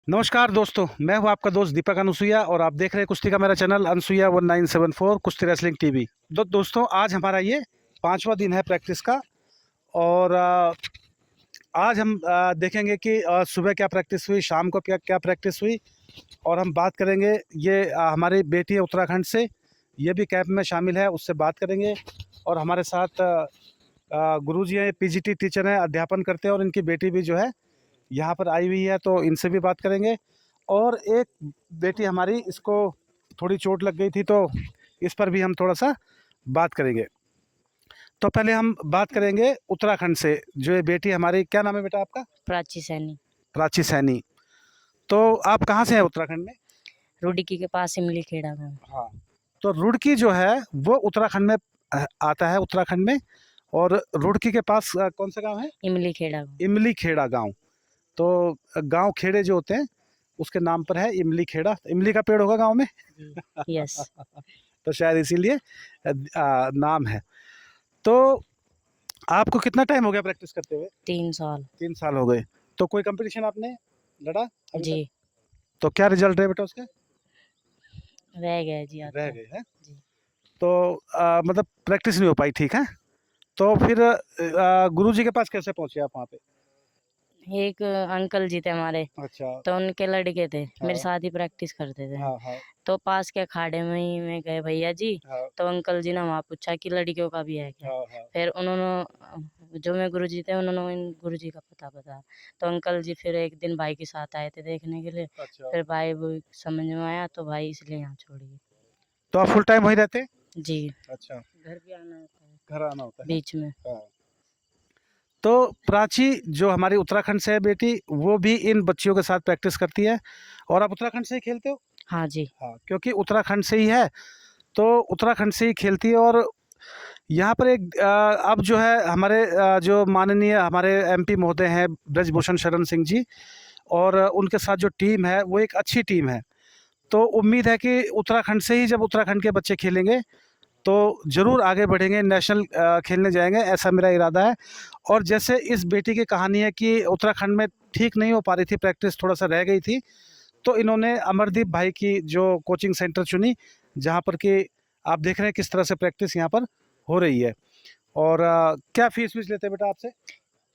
नमस्कार दोस्तों, मैं हूं आपका दोस्त दीपक अनुसुईया और आप देख रहे हैं कुश्ती का मेरा चैनल अनुसुईया 1974 कुश्ती रेसलिंग टीवी। दोस्तों, आज हमारा ये 5वां दिन है प्रैक्टिस का। और आज हम देखेंगे कि सुबह क्या प्रैक्टिस हुई, शाम को क्या क्या प्रैक्टिस हुई। और हम बात करेंगे, ये हमारी बेटी है उत्तराखंड से, ये भी कैंप में शामिल है, उससे बात करेंगे। और हमारे साथ गुरुजी हैं, पीजीटी टीचर हैं, अध्यापन करते हैं, और इनकी बेटी भी जो है यहाँ पर आई हुई है, तो इनसे भी बात करेंगे। और एक बेटी हमारी, इसको थोड़ी चोट लग गई थी, तो इस पर भी हम थोड़ा सा बात करेंगे। तो पहले हम बात करेंगे उत्तराखंड से, जो ये बेटी हमारी, क्या नाम है बेटा आपका? प्राची सैनी। प्राची सैनी। तो आप कहाँ से हैं उत्तराखंड में? रुड़की के पास इमली खेड़ा गाँव। हाँ, तो रुड़की जो है वो उत्तराखंड में आता है, उत्तराखंड में। और रुड़की के पास कौन सा गांव है? इमली खेड़ा गाँव। इमली खेड़ा गांव। तो गांव खेड़े जो होते हैं उसके नाम पर है इमली खेड़ा। इमली का पेड़ होगा गांव में। यस। तो शायद इसीलिए नाम है। तो आपको कितना टाइम हो गया प्रैक्टिस करते हुए? 3 साल। 3 साल हो गए। तो कोई कंपटीशन आपने लड़ा अभी जी। तक? तो क्या रिजल्ट है बेटा उसका? रह गए जी रह आता। गए हैं। जी। तो मतलब प्रैक्टिस नहीं हो पाई, ठीक है। तो फिर गुरुजी के पास कैसे पहुंचे आप वहाँ पे? एक अंकल जी थे हमारे, अच्छा। तो उनके लड़के थे, मेरे हाँ साथ ही प्रैक्टिस करते थे। हाँ हाँ तो पास के अखाड़े में ही में गए भैया जी। हाँ तो अंकल जी ने वहाँ पूछा कि लड़कियों का भी है क्या। हाँ हाँ। फिर उन्होंने जो मैं गुरुजी थे, उन्होंने इन गुरुजी का पता बताया। तो अंकल जी फिर एक दिन भाई के साथ आए थे देखने के लिए। अच्छा। फिर भाई वो समझ में आया, तो भाई इसलिए यहाँ छोड़ी। तो आप फुल टाइम वहीं रहते? जी। अच्छा। घर भी आना होता है घर आना होता है। बीच में। हाँ। तो प्राची जो हमारी उत्तराखंड से है बेटी, वो भी इन बच्चियों के साथ प्रैक्टिस करती है। और आप उत्तराखंड से ही खेलते हो? हाँ जी। हाँ, क्योंकि उत्तराखंड से ही है, तो उत्तराखंड से ही खेलती है। और यहाँ पर एक अब जो है हमारे जो माननीय हमारे एमपी महोदय हैं ब्रजभूषण शरण सिंह जी, और उनके साथ जो टीम है वो एक अच्छी टीम है। तो उम्मीद है कि उत्तराखंड से ही जब उत्तराखंड के बच्चे खेलेंगे तो ज़रूर आगे बढ़ेंगे, नेशनल खेलने जाएंगे, ऐसा मेरा इरादा है। और जैसे इस बेटी की कहानी है कि उत्तराखंड में ठीक नहीं हो पा रही थी प्रैक्टिस, थोड़ा सा रह गई थी, तो इन्होंने अमरदीप भाई की जो कोचिंग सेंटर चुनी, जहाँ पर कि आप देख रहे हैं किस तरह से प्रैक्टिस यहाँ पर हो रही है। और क्या फीस वीस लेते हैं बेटा आपसे?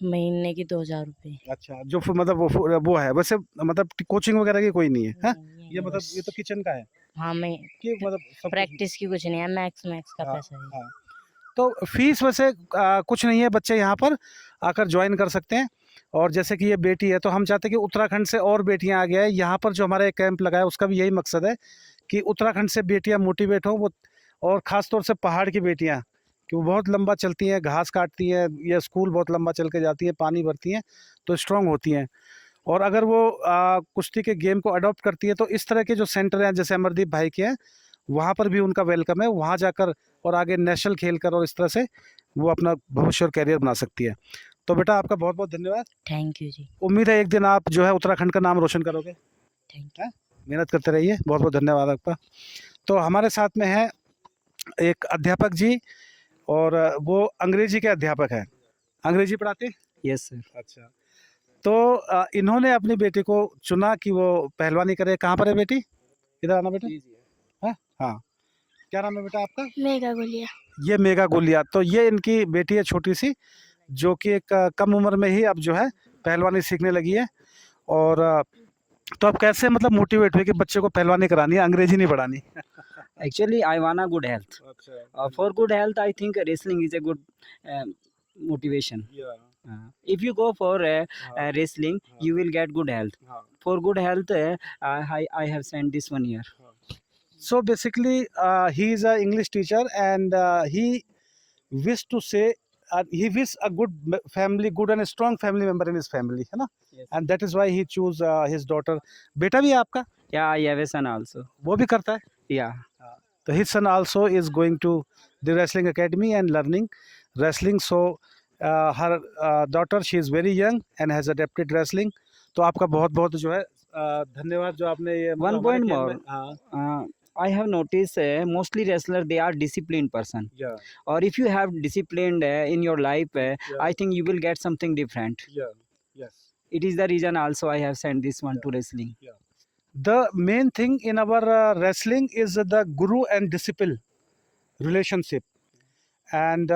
महीने की 2000 रुपये। अच्छा, जो मतलब वो है वैसे, मतलब कोचिंग वगैरह की कोई नहीं है, हाँ? नहीं, ये यही है मतलब बस। ये तो किचन का है हाँ, मैं कि मतलब सब कुछ। प्रैक्टिस की कुछ नहीं है, मैक्स मैक्स का हाँ पैसा है। हाँ। तो फीस वैसे कुछ नहीं है, बच्चे यहाँ पर आकर ज्वाइन कर सकते हैं। और जैसे कि ये बेटी है, तो हम चाहते हैं कि उत्तराखंड से और बेटियाँ आ गया है यहाँ पर। जो हमारा एक कैंप लगा है उसका भी यही मकसद है कि उत्तराखंड से बेटियाँ मोटिवेट हों, वो और ख़ास तौर से पहाड़ की बेटियाँ, कि वो बहुत लंबा चलती हैं, घास काटती हैं, या स्कूल बहुत लंबा चल के जाती हैं, पानी भरती हैं, तो स्ट्रांग होती हैं। और अगर वो कुश्ती के गेम को अडॉप्ट करती है, तो इस तरह के जो सेंटर हैं जैसे अमरदीप भाई के हैं, वहाँ पर भी उनका वेलकम है। वहाँ जाकर और आगे नेशनल खेल कर, और इस तरह से वो अपना भविष्य और कैरियर बना सकती है। तो बेटा, आपका बहुत बहुत धन्यवाद। थैंक यू जी। उम्मीद है एक दिन आप जो है उत्तराखंड का नाम रोशन करोगे। Thank you. हैं? मेहनत करते रहिए। बहुत बहुत धन्यवाद आपका। तो हमारे साथ में है एक अध्यापक जी, और वो अंग्रेजी के अध्यापक हैं। अंग्रेजी पढ़ाते हैं? Yes sir. अच्छा। तो इन्होंने अपनी बेटी को चुना कि वो पहलवानी करे। कहाँ पर है बेटी? इधर आना बेटा। हाँ हाँ। क्या नाम है बेटा आपका? मेगा गोलिया। ये मेगा गोलिया। तो ये इनकी बेटी है छोटी सी, जो कि एक कम उम्र में ही अब जो है पहलवानी सीखने लगी है। और तो आप कैसे मतलब मोटिवेट हुए कि बच्चे को पहलवानी करानी है, अंग्रेजी नहीं पढ़ानी? Actually, I want a good health. अच्छा। For good health, I think wrestling is a good motivation. If you go for wrestling, you will get good health. For good health, I have sent this 1 year. So basically, he is a English teacher, and he wish to say he wish a good family, good and a strong family member in his family, है ना? Yes. And that is why he choose his daughter. बेटा भी है आपका? Yeah, I have a son also. वो भी करता है? Yeah. So his son also is going to the wrestling academy and learning wrestling. So her daughter, she is very young and has adapted wrestling. तो आपका बहुत बहुत जो है धन्यवाद, जो आपने ये One मतलब हमारे point खेल more. में। हाँ। I have noticed mostly wrestler they are disciplined person. Yeah. Or if you have disciplined in your life, Yeah. I think you will get something different. Yeah. Yes. It is the reason also I have sent this one to wrestling. The main thing in our wrestling is the guru and disciple relationship, and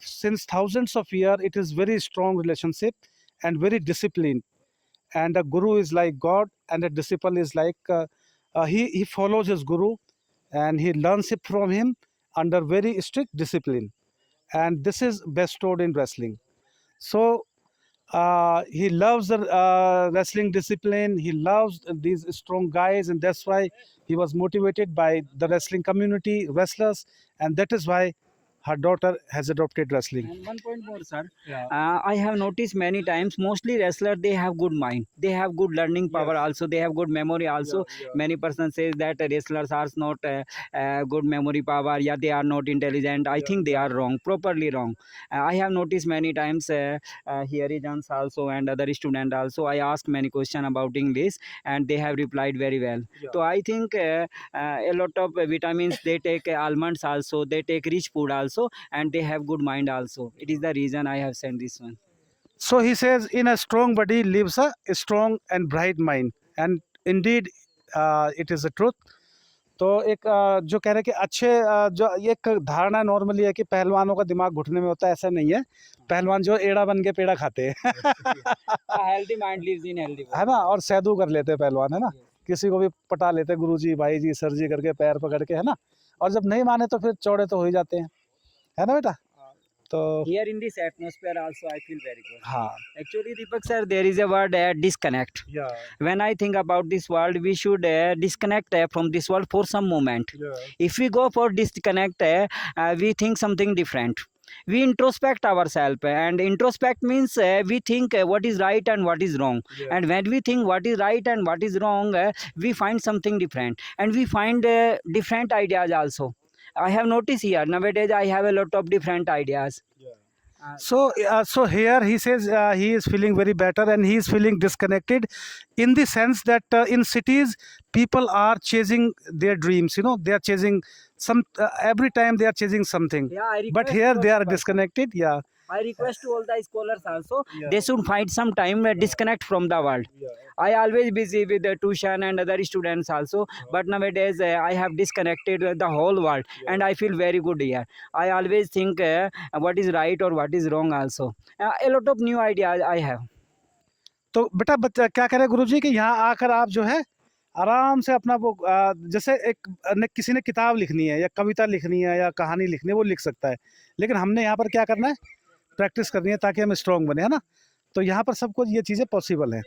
since thousands of years it is very strong relationship and very disciplined, and a guru is like God and a disciple is like he follows his guru and he learns it from him under very strict discipline, and this is bestowed in wrestling. So he loves the wrestling discipline. He loves these strong guys, and that's why he was motivated by the wrestling community, wrestlers, and that is why her daughter has adopted wrestling. And one point more, sir. Yeah. I have noticed many times, mostly wrestlers, they have good mind. They have good learning power Yes. also. They have good memory also. Many persons says that wrestlers are not good memory power. Yeah, they are not intelligent. I think they are wrong, properly wrong. I have noticed many times here is also and other student also. I asked many question about English and they have replied very well. So I think a lot of vitamins they take almonds also. They take rich food also, and they have good mind also. It is the reason I have sent this one. So he says, in a strong body lives a strong and bright mind, and indeed it is the truth. तो एक जो कह रहे हैं कि अच्छे जो ये एक धारणा नॉर्मली है कि पहलवानों का दिमाग घुटने में होता है, ऐसा नहीं है। पहलवान जो एड़ा बन के पेड़ा खाते हैं A healthy mind lives in healthy body. है ना, और सैदू कर लेते हैं पहलवान, है ना, किसी को भी पटा लेते हैं, गुरुजी भाई जी सर जी करके पैर पकड़ के, है ना, और जब नहीं माने तो फिर चौड़े तो हो ही जाते हैं, है ना बेटा। तो Here in this atmosphere also I feel very good. हाँ, Actually, Deepak sir, there is a word disconnect. yeah, When I think about this world, we should disconnect from this world for some moment. If we go for disconnect, we think something different. We introspect ourselves, and introspect means we think what is right and what is wrong. And when we think what is right and what is wrong, we find something different, and we find different ideas also. I have noticed here nowadays I have a lot of different ideas. so here he says he is feeling very better and he is feeling disconnected, in the sense that in cities people are chasing their dreams, you know, they are chasing some every time they are chasing something, Yeah, I but request here to they all are the person. disconnected. Yeah, I request to all the scholars also, Yeah. they should find some time disconnect from the world. I always busy with the tuition and other students also, but nowadays I have disconnected with the whole world, and I feel very good here. I always think what is right or what is wrong also. A lot of new ideas I have. तो बेटा क्या करें गुरुजी कि यहाँ आकर आप जो है आराम से अपना वो जैसे एक किसी ने किताब लिखनी है या कविता लिखनी है या कहानी लिखनी है, वो लिख सकता है, लेकिन हमने यहाँ पर क्या करना है, प्रैक्टिस करनी है ताकि हम स्ट्रॉन्ग बने, है ना। तो यहाँ पर सब कुछ ये चीज़ें पॉसिबल है।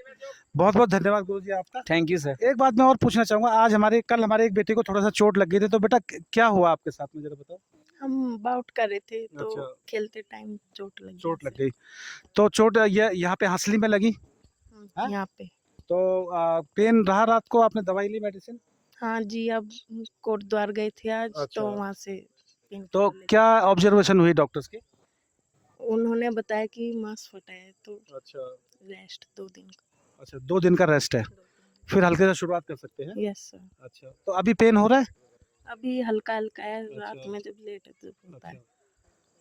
बहुत बहुत धन्यवाद गुरुजी आपका। Thank you, sir. एक बात मैं और पूछना चाहूँगा, आज कल हमारे एक बेटे को थोड़ा सा चोट लग गई थी, तो बेटा क्या हुआ आपके साथ में, जरा बताओ। हम बाउट कर रहे थे तो अच्छा। खेलते टाइम चोट लगी। चोट लग गई, तो चोट ये यहाँ पे हंसली में लगी, हाँ? यहाँ पे। तो पेन रहा रात को, आपने दवाई ली, मेडिसिन? हाँ जी, अब कोट द्वार गए थे आज, अच्छा। तो वहाँ से तो क्या ऑब्जर्वेशन हुई डॉक्टर्स की? उन्होंने बताया कि मांस फटा है, तो अच्छा, रेस्ट 2 दिन का। अच्छा 2 दिन का रेस्ट है, फिर हल्के से शुरुआत कर सकते हैं। Yes sir. अच्छा, तो अभी पेन हो रहा है? अभी हल्का हल्का है, अच्छा। रात में जब लेट है तब होता है।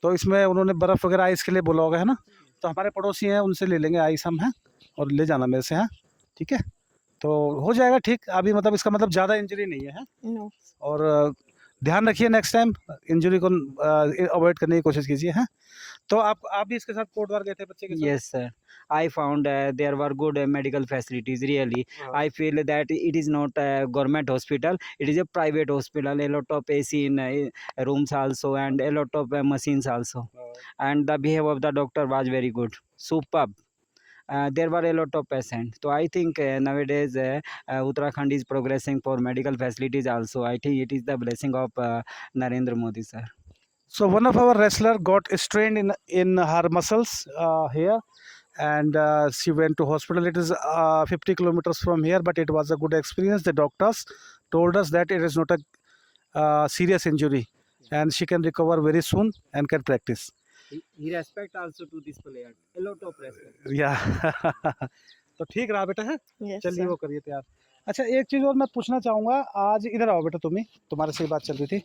तो इसमें उन्होंने बर्फ वगैरह आइस के लिए बोला होगा, है ना, तो हमारे पड़ोसी हैं उनसे ले लेंगे आइस हम, हैं, और ले जाना मेरे से, हैं, ठीक है, तो हो जाएगा ठीक। अभी मतलब इसका मतलब ज़्यादा इंजरी नहीं है, नो। और ध्यान रखिए नेक्स्ट टाइम इंजरी को अवॉइड करने की कोशिश कीजिए, हैं। तो आप भी इसके साथ कोटद्वार गए थे बच्चे के साथ? Yes, sir. I found there were good medical facilities. Really, हाँ। I feel that it is not a government hospital. It is a private hospital. A lot of AC in rooms also, and a lot of machines also. And the behavior of the doctor was very good, superb. There were a lot of patients. So I think nowadays Uttarakhand is progressing for medical facilities also. I think it is the blessing of Narendra Modi, sir. So one of our wrestler got strained in her muscles here, and she went to hospital. It is 50 kilometers from here, but it was a good experience. The doctors told us that it is not a serious injury, and she can recover very soon and can practice. He respect also to this player. A lot of respect. Yeah. तो ठीक रहा बेटा, है, yes चलिए sir. वो करिए तैयार। अच्छा एक चीज़ और मैं पूछना चाहूँगा, आज इधर आओ बेटा, तुम्हारे से ही बात चल रही थी,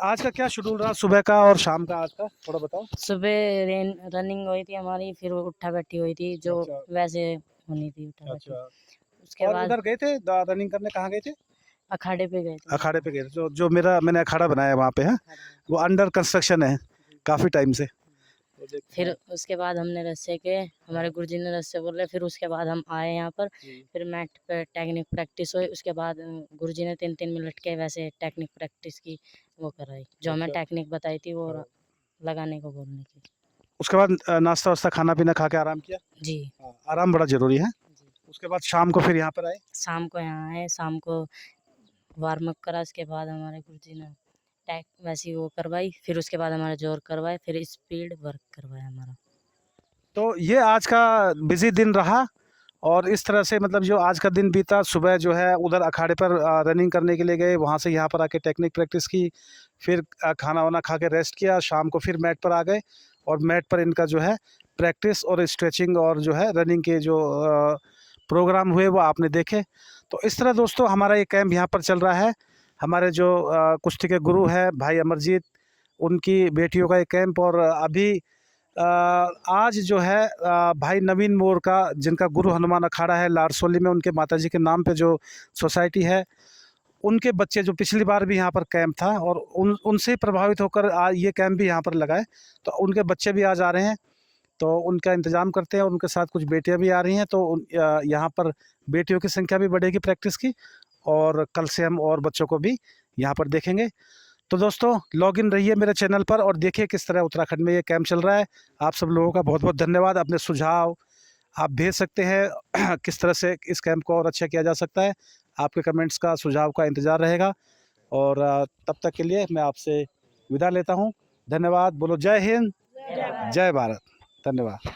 आज का क्या शेड्यूल रहा, सुबह का और शाम का, आज का थोड़ा बताओ। सुबह रनिंग हुई थी हमारी, फिर उठा बैठी हुई थी, जो अच्छा। वैसे होनी थी उत्तराखंड की। अच्छा, उसके और बाद उधर गए थे रनिंग करने, कहाँ गए थे? अखाड़े पे गए थे। अखाड़े पे गए थे, जो मैंने अखाड़ा बनाया है वहाँ पे है, वो अंडर कंस्ट्रक्शन है काफ़ी टाइम से। फिर उसके बाद हमने रस्से के, हमारे गुरुजी ने रस्से बोले, फिर उसके बाद हम आए यहाँ पर, फिर मैट पे टेक्निक प्रैक्टिस हुई। उसके बाद गुरुजी ने 3-3 मिनट के वैसे टेक्निक प्रैक्टिस की, वो कराई, जो हमें टेक्निक बताई थी वो लगाने को बोलने की। उसके बाद नाश्ता वास्ता खाना पीना खा के आराम किया। जी आराम बड़ा ज़रूरी है। जी। उसके बाद शाम को फिर यहाँ पर आए। शाम को यहाँ आए, शाम को वार्म अप करा, उसके बाद हमारे गुरुजी ने वैसी वो करवाई, फिर उसके बाद हमारा जोर करवाए, फिर स्पीड वर्क करवाया हमारा। तो ये आज का बिजी दिन रहा, और इस तरह से मतलब जो आज का दिन बीता, सुबह जो है उधर अखाड़े पर रनिंग करने के लिए गए, वहाँ से यहाँ पर आके टेक्निक प्रैक्टिस की, फिर खाना वाना खा के रेस्ट किया, शाम को फिर मैट पर आ गए, और मैट पर इनका जो है प्रैक्टिस और स्ट्रेचिंग और जो है रनिंग के जो प्रोग्राम हुए वो आपने देखे। तो इस तरह दोस्तों हमारा ये कैंप यहाँ पर चल रहा है। हमारे जो कुश्ती के गुरु हैं भाई अमरजीत, उनकी बेटियों का एक कैंप, और अभी आज जो है भाई नवीन मोर का, जिनका गुरु हनुमान अखाड़ा है लारसोली में, उनके माताजी के नाम पे जो सोसाइटी है, उनके बच्चे जो पिछली बार भी यहाँ पर कैंप था, और उनसे प्रभावित होकर ये कैंप भी यहाँ पर लगाए, तो उनके बच्चे भी आज आ रहे हैं, तो उनका इंतज़ाम करते हैं। और उनके साथ कुछ बेटियाँ भी आ रही हैं, तो यहाँ पर बेटियों की संख्या भी बढ़ेगी प्रैक्टिस की, और कल से हम और बच्चों को भी यहाँ पर देखेंगे। तो दोस्तों लॉग इन रहिए मेरे चैनल पर और देखिए किस तरह उत्तराखंड में ये कैंप चल रहा है। आप सब लोगों का बहुत बहुत धन्यवाद। अपने सुझाव आप भेज सकते हैं किस तरह से इस कैंप को और अच्छा किया जा सकता है। आपके कमेंट्स का, सुझाव का इंतज़ार रहेगा, और तब तक के लिए मैं आपसे विदा लेता हूँ। धन्यवाद। बोलो जय हिंद, जय भारत। धन्यवाद।